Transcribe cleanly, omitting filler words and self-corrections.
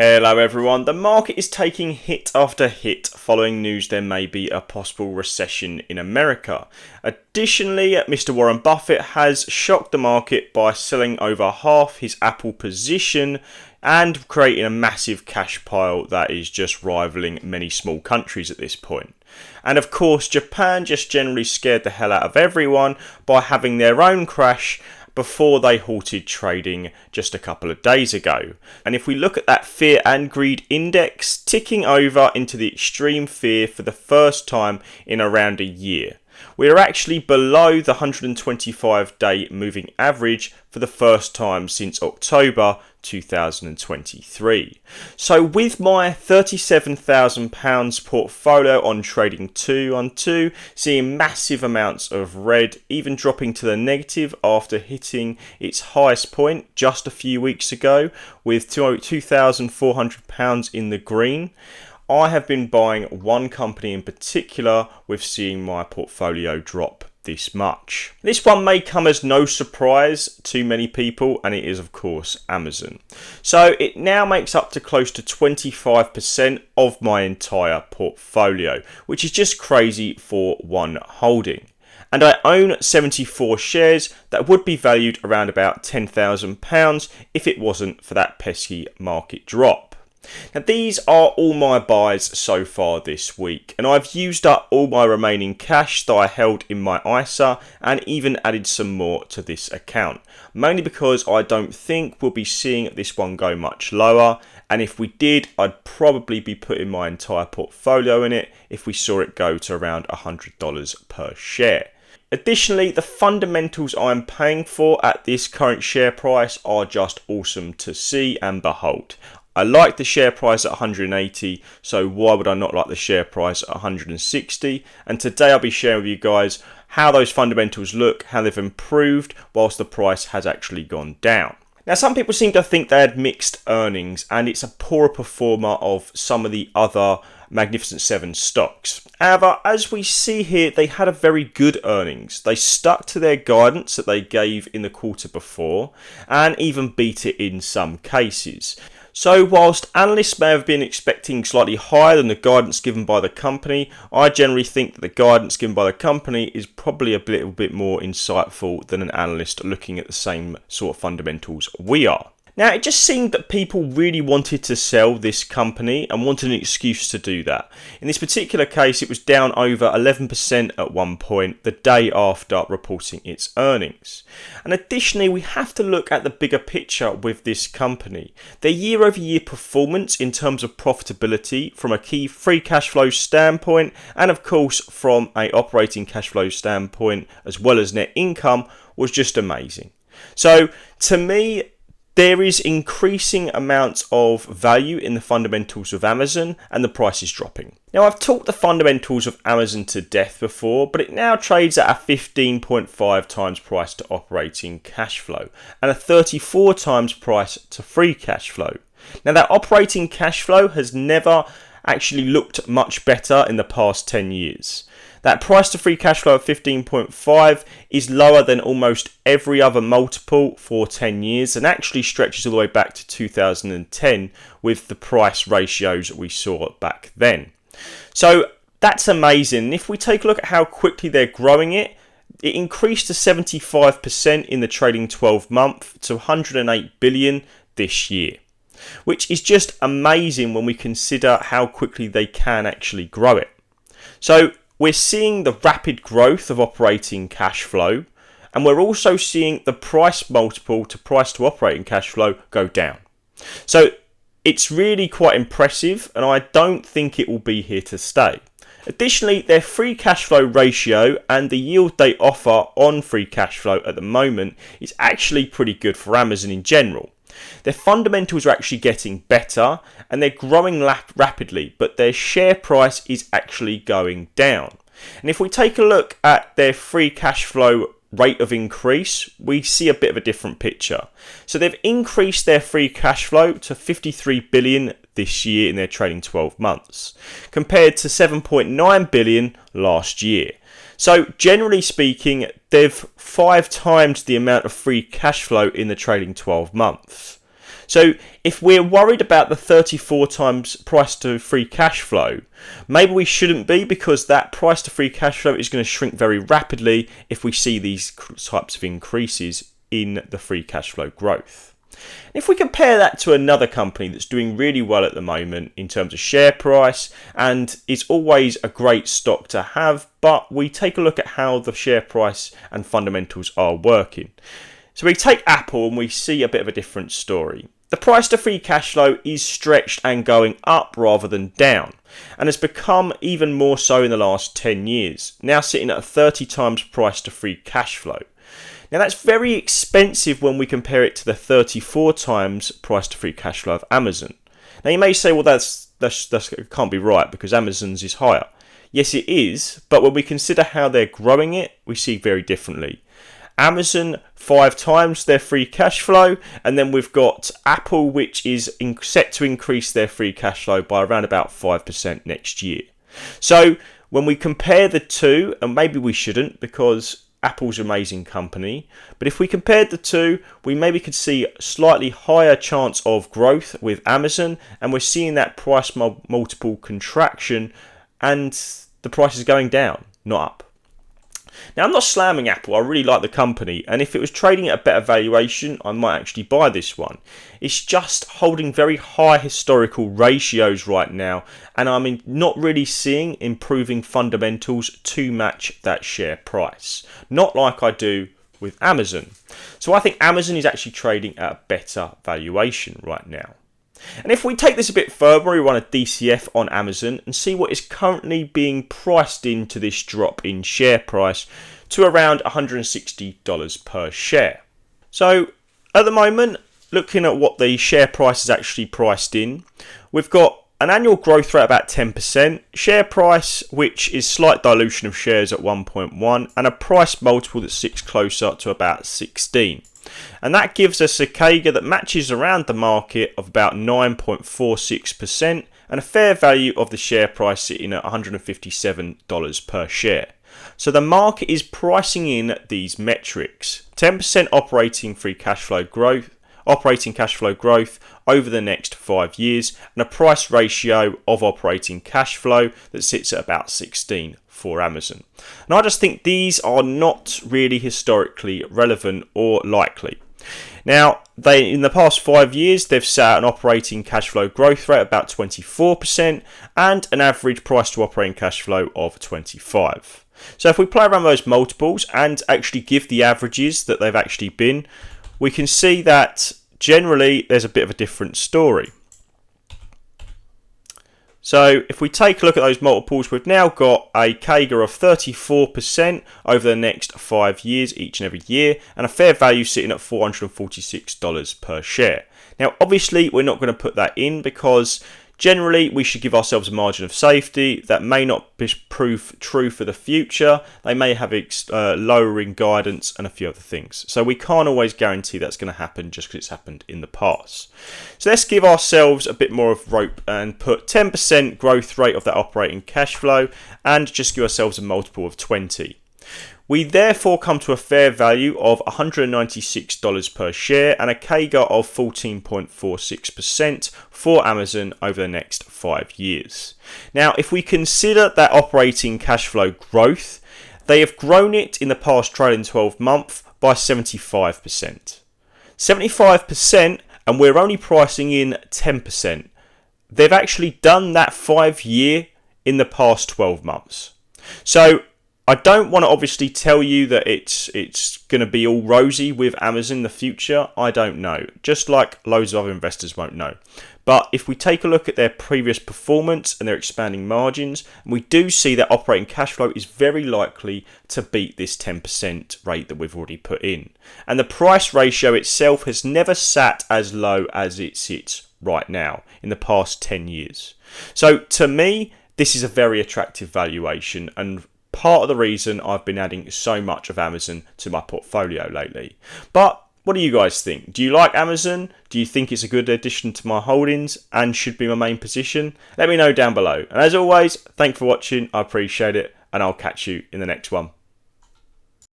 Hello everyone, the market is taking hit after hit following news there may be a possible recession in America. Additionally, Mr. Warren Buffett has shocked the market by selling over half his Apple position and creating a massive cash pile that is just rivaling many small countries at this point. And of course, Japan just generally scared the hell out of everyone by having their own crash before they halted trading just a couple of days ago. And if we look at that fear and greed index ticking over into the extreme fear for the first time in around a year, we are actually below the 125-day moving average for the first time since October 2023. So with my £37,000 portfolio on trading 2-on-2, seeing massive amounts of red, even dropping to the negative after hitting its highest point just a few weeks ago with £2,400 in the green, I have been buying one company in particular with seeing my portfolio drop this much. This one may come as no surprise to many people, and it is of course Amazon. So it now makes up to close to 25% of my entire portfolio, which is just crazy for one holding. And I own 74 shares that would be valued around about £10,000 if it wasn't for that pesky market drop. Now these are all my buys so far this week, and I've used up all my remaining cash that I held in my ISA and even added some more to this account, mainly because I don't think we'll be seeing this one go much lower, and if we did, I'd probably be putting my entire portfolio in it if we saw it go to around $100 per share. Additionally, the fundamentals I'm paying for at this current share price are just awesome to see and behold. I like the share price at 180, so why would I not like the share price at 160? And today I'll be sharing with you guys how those fundamentals look, how they've improved whilst the price has actually gone down. Now some people seem to think they had mixed earnings and it's a poorer performer of some of the other Magnificent 7 stocks. However, as we see here, they had a very good earnings. They stuck to their guidance that they gave in the quarter before and even beat it in some cases. So whilst analysts may have been expecting slightly higher than the guidance given by the company, I generally think that the guidance given by the company is probably a little bit more insightful than an analyst looking at the same sort of fundamentals we are. Now, it just seemed that people really wanted to sell this company and wanted an excuse to do that. In this particular case, it was down over 11% at one point the day after reporting its earnings. And additionally, we have to look at the bigger picture with this company. Their year-over-year performance in terms of profitability from a key free cash flow standpoint and of course from an operating cash flow standpoint as well as net income was just amazing. So to me, there is increasing amounts of value in the fundamentals of Amazon and the price is dropping. Now I've talked the fundamentals of Amazon to death before, but it now trades at a 15.5 times price to operating cash flow and a 34 times price to free cash flow. Now that operating cash flow has never actually looked much better in the past 10 years. That price to free cash flow of 15.5 is lower than almost every other multiple for 10 years and actually stretches all the way back to 2010 with the price ratios that we saw back then. So that's amazing. If we take a look at how quickly they're growing it increased to 75% in the trading 12 month to 108 billion this year, which is just amazing when we consider how quickly they can actually grow it. So we're seeing the rapid growth of operating cash flow, and we're also seeing the price multiple to price to operating cash flow go down. So it's really quite impressive, and I don't think it will be here to stay. Additionally, their free cash flow ratio and the yield they offer on free cash flow at the moment is actually pretty good for Amazon in general. Their fundamentals are actually getting better and they're growing rapidly, but their share price is actually going down. And if we take a look at their free cash flow rate of increase, we see a bit of a different picture. So they've increased their free cash flow to 53 billion this year in their trading 12 months, compared to 7.9 billion last year. So generally speaking, they've 5 times the amount of free cash flow in the trading 12 months. So if we're worried about the 34 times price to free cash flow, maybe we shouldn't be, because that price to free cash flow is going to shrink very rapidly if we see these types of increases in the free cash flow growth. If we compare that to another company that's doing really well at the moment in terms of share price, and it's always a great stock to have, but we take a look at how the share price and fundamentals are working. So we take Apple and we see a bit of a different story. The price to free cash flow is stretched and going up rather than down, and has become even more so in the last 10 years, now sitting at a 30 times price to free cash flow. Now that's very expensive when we compare it to the 34 times price to free cash flow of Amazon. Now you may say, well, that's can't be right because Amazon's is higher. Yes, it is, but when we consider how they're growing it, we see very differently. Amazon 5 times their free cash flow, and then we've got Apple, which is set to increase their free cash flow by around about 5% next year. So when we compare the two, and maybe we shouldn't because Apple's an amazing company, but if we compared the two, we maybe could see a slightly higher chance of growth with Amazon, and we're seeing that price multiple contraction, and the price is going down, not up. Now, I'm not slamming Apple. I really like the company, and if it was trading at a better valuation, I might actually buy this one. It's just holding very high historical ratios right now, and I'm not really seeing improving fundamentals to match that share price. Not like I do with Amazon. So I think Amazon is actually trading at a better valuation right now. And if we take this a bit further, we run a DCF on Amazon and see what is currently being priced into this drop in share price to around $160 per share. So at the moment, looking at what the share price is actually priced in, we've got an annual growth rate of about 10%, share price which is slight dilution of shares at 1.1, and a price multiple that sits closer to about 16. And that gives us a CAGR that matches around the market of about 9.46% and a fair value of the share price sitting at $157 per share. So the market is pricing in these metrics: 10% operating cash flow growth over the next 5 years, and a price ratio of operating cash flow that sits at about 16 for Amazon. And I just think these are not really historically relevant or likely. Now, in the past 5 years, they've set an operating cash flow growth rate of about 24% and an average price to operating cash flow of 25. So if we play around those multiples and actually give the averages that they've actually been, we can see that generally there's a bit of a different story. So if we take a look at those multiples, we've now got a CAGR of 34% over the next 5 years each and every year, and a fair value sitting at $446 per share. Now obviously we're not going to put that in because generally we should give ourselves a margin of safety. That may not prove true for the future. They may have lowering guidance and a few other things. So we can't always guarantee that's going to happen just because it's happened in the past. So let's give ourselves a bit more of rope and put 10% growth rate of that operating cash flow and just give ourselves a multiple of 20. We therefore come to a fair value of $196 per share and a CAGR of 14.46% for Amazon over the next 5 years. Now, if we consider that operating cash flow growth, they have grown it in the past trailing 12 months by 75%. 75%, and we're only pricing in 10%. They've actually done that 5 year in the past 12 months. So I don't want to obviously tell you that it's going to be all rosy with Amazon in the future. I don't know. Just like loads of other investors won't know. But if we take a look at their previous performance and their expanding margins, we do see that operating cash flow is very likely to beat this 10% rate that we've already put in. And the price ratio itself has never sat as low as it sits right now in the past 10 years. So to me, this is a very attractive valuation and part of the reason I've been adding so much of Amazon to my portfolio lately. But what do you guys think? Do you like Amazon? Do you think it's a good addition to my holdings and should be my main position? Let me know down below. And as always, thanks for watching. I appreciate it, and I'll catch you in the next one.